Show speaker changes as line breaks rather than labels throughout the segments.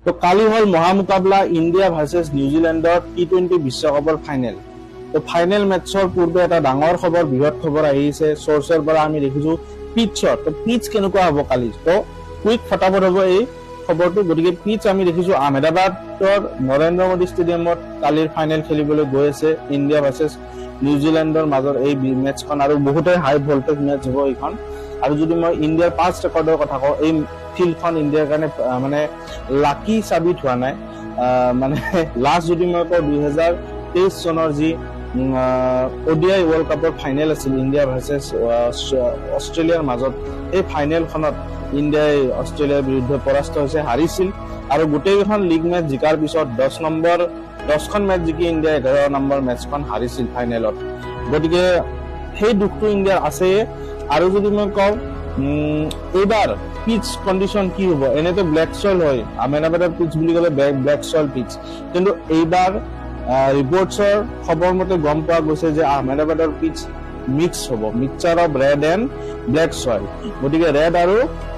তো কালি হল মহামুকাবলা India versus নিউজিলেণ্ডৰ T20 বিশ্বকাপৰ ফাইনেল। তো ফাইনেল মেটছৰ পূৰ্বে এটা ডাঙৰ খবৰ, বৃহৎ খবৰ আহিছে সোৰ্চৰ পৰা। আমি দেখিছো পিচৰ, তো পিচ কেনেকুৱা হ'ব কালি। তো কুইক ফটাফট হ'ব এই খবৰটো। গতিকে পিচ আমি দেখিছো আহমেদাবাদৰ নৰেন্দ্ৰ মোদী ষ্টেডিয়ামত কালিৰ ফাইনেল খেলিবলৈ গৈ আছে ইণ্ডিয়া ভাৰ্চেছ নিউজিলেণ্ডৰ মাজত এই মেটছখন, আৰু বহুতে হাই ভল্টেজ মেটছ হ'ব এইখন। আৰু যদি মই ইণ্ডিয়াৰ পাষ্ট ৰেকৰ্ডৰ কথা কওঁ, এই ফিল্ডখন ইণ্ডিয়াৰ কাৰণে মানে লাকি সাবিত হোৱা নাই। মানে লাষ্ট যদি মই কওঁ 2023 চনৰ যি ODI ৱৰ্ল্ড কাপৰ ফাইনেল আছিল ইণ্ডিয়া ভাৰ্চেছ অষ্ট্ৰেলিয়াৰ মাজত, এই ফাইনেলখনত ইণ্ডিয়াই অষ্ট্ৰেলিয়াৰ বিৰুদ্ধে পৰাস্ত হৈছে, হাৰিছিল। আৰু গোটেইকেইখন লীগ মেচ জিকাৰ পিছত 10খন মেচ জিকি ইণ্ডিয়াই 11 নম্বৰ মেচখন হাৰিছিল ফাইনেলত। গতিকে সেই দুখটো ইণ্ডিয়াৰ আছে। আৰু যদি মই কওঁ এইবাৰ পিচ কণ্ডিশ্যন কি হ'ব, এনেতো ব্লেক চইল হয়, আহমেদাবাদৰ পিচ বুলি ক'লে ব্লেক চইল পিচ, কিন্তু এইবাৰ ৰিপৰ্টছৰ খবৰ মতে গম পোৱা গৈছে যে আহমেদাবাদৰ পিচ মিক্স হ'ব, mixture of red and black soil. গতিকে ৰেড আৰু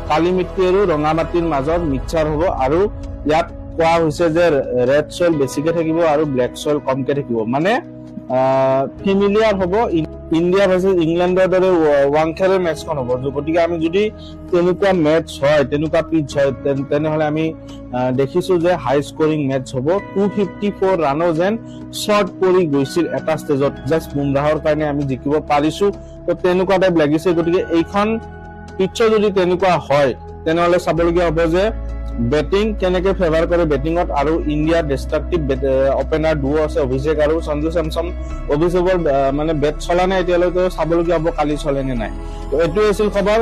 কালি মিট্টি আৰু ৰঙা মাটিৰ মাজত মিক্সচাৰ হ'ব। আৰু ইয়াত কোৱা হৈছে যে ৰেড চইল বেছিকে থাকিব আৰু ব্লেক চইল কমকে থাকিব, মানে ফেমিলিয়াৰ হ'ব। ইণ্ডিয়া ভাৰ্চেছ ইংলেণ্ডৰ দৰে ৱাংখেৰে মেচখন হ'ব। গতিকে আমি যদি তেনেকুৱা মেচ হয়, তেনেকুৱা পিচ হয়, তেনেহলে আমি দেখিছো যে হাই স্কৰিং মেচ হ'ব। 254 ৰানো যেন শ্বৰ্ট পৰি গৈছিল এটা ষ্টেজত, জাষ্ট বুমৰাহৰ কাৰণে আমি জিকিব পাৰিছো, তো তেনেকুৱা টাইপ লাগিছে। গতিকে এইখন পিচৰ যদি তেনেকুৱা হয় তেনেহলে চাবলগীয়া হ'ব যে বেটিং কেনেকে ফেভাৰ কৰে বেটিঙত। আৰু ইণ্ডিয়াৰ ডিষ্ট্ৰাকটিভ অপেনাৰ দুও আছে, অভিষেক আৰু সঞ্জু চেমছন। অভিষেকৰ মানে বেট চলা নাই এতিয়ালৈকে, চাবলগীয়া হ'ব কালি চলে নে নাই। তো এইটোৱে আছিল খবৰ।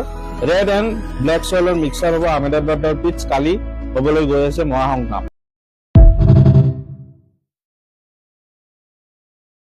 ৰেড এণ্ড ব্লেক চইলৰ মিক্সাৰ হ'ব আহমেদাবাদৰ পিচ, কালি হ'বলৈ গৈ আছে মহাসংগ্ৰাম।